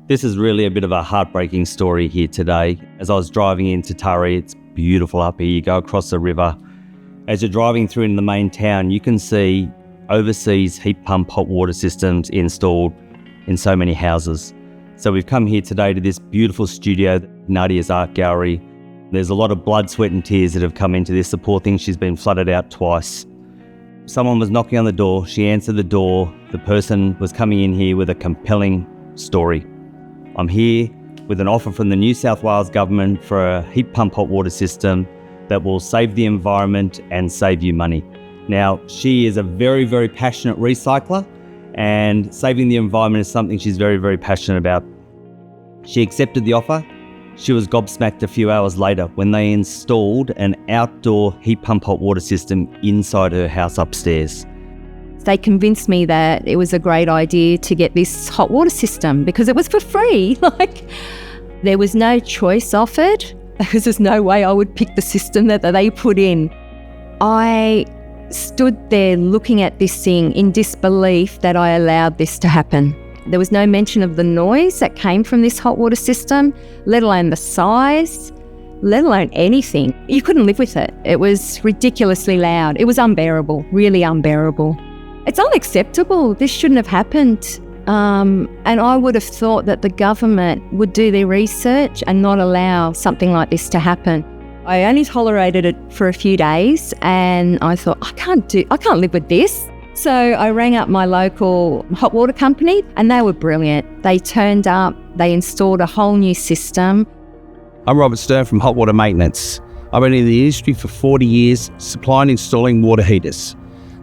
This is really a bit of a heartbreaking story here today. As I was driving into Taree, it's beautiful up here. You go across the river. As you're driving through in the main town, you can see overseas heat pump hot water systems installed in so many houses. So we've come here today to this beautiful studio, Nadia's art gallery. There's a lot of blood, sweat and tears that have come into this. The poor thing, she's been flooded out twice. Someone was knocking on the door. She answered the door. The person was coming in here with a compelling story. I'm here with an offer from the New South Wales government for a heat pump hot water system that will save the environment and save you money. Now, she is a very, very passionate recycler, and saving the environment is something she's very, very passionate about. She accepted the offer. She was gobsmacked a few hours later when they installed an outdoor heat pump hot water system inside her house upstairs. They convinced me that it was a great idea to get this hot water system because it was for free. There was no choice offered because there's no way I would pick the system that they put in. I stood there looking at this thing in disbelief that I allowed this to happen. There was no mention of the noise that came from this hot water system, let alone the size, let alone anything. You couldn't live with it. It was ridiculously loud. It was unbearable, really unbearable. It's unacceptable. This shouldn't have happened. And I would have thought that the government would do their research and not allow something like this to happen. I only tolerated it for a few days and I thought, I can't live with this. So I rang up my local hot water company and they were brilliant. They turned up, they installed a whole new system. I'm Robert Stern from Hot Water Maintenance. I've been in the industry for 40 years, supplying and installing water heaters.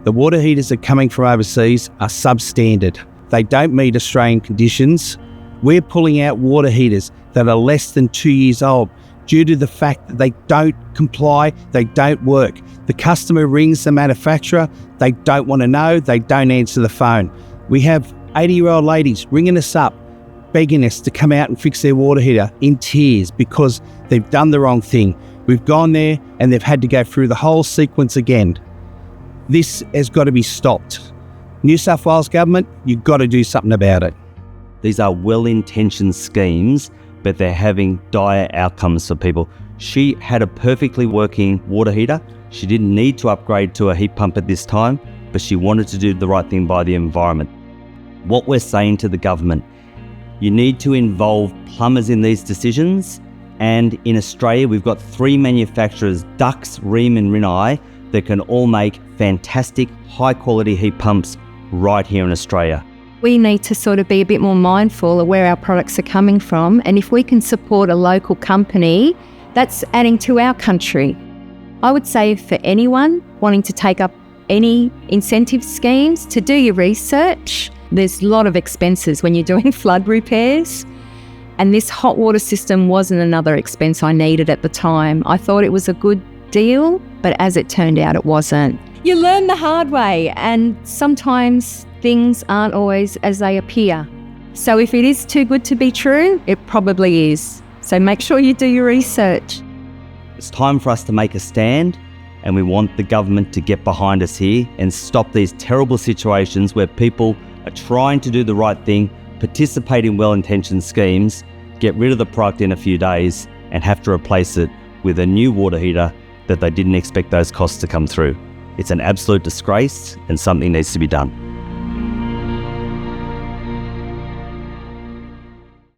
The water heaters that are coming from overseas are substandard. They don't meet Australian conditions. We're pulling out water heaters that are less than 2 years old due to the fact that they don't comply, they don't work. The customer rings the manufacturer, they don't want to know, they don't answer the phone. We have 80-year-old ladies ringing us up, begging us to come out and fix their water heater in tears because they've done the wrong thing. We've gone there and they've had to go through the whole sequence again. This has got to be stopped. New South Wales government, you've got to do something about it. These are well-intentioned schemes, but they're having dire outcomes for people. She had a perfectly working water heater. She didn't need to upgrade to a heat pump at this time, but she wanted to do the right thing by the environment. What we're saying to the government, you need to involve plumbers in these decisions. And in Australia, we've got 3 manufacturers, Dux, Rheem and Rinnai, that can all make fantastic, high-quality heat pumps right here in Australia. We need to sort of be a bit more mindful of where our products are coming from, and if we can support a local company, that's adding to our country. I would say for anyone wanting to take up any incentive schemes, to do your research. There's a lot of expenses when you're doing flood repairs, and this hot water system wasn't another expense I needed at the time. I thought it was a good deal, but as it turned out, it wasn't. You learn the hard way, and sometimes things aren't always as they appear. So if it is too good to be true, it probably is. So make sure you do your research. It's time for us to make a stand, and we want the government to get behind us here and stop these terrible situations where people are trying to do the right thing, participate in well-intentioned schemes, get rid of the product in a few days, and have to replace it with a new water heater that they didn't expect those costs to come through. It's an absolute disgrace and something needs to be done.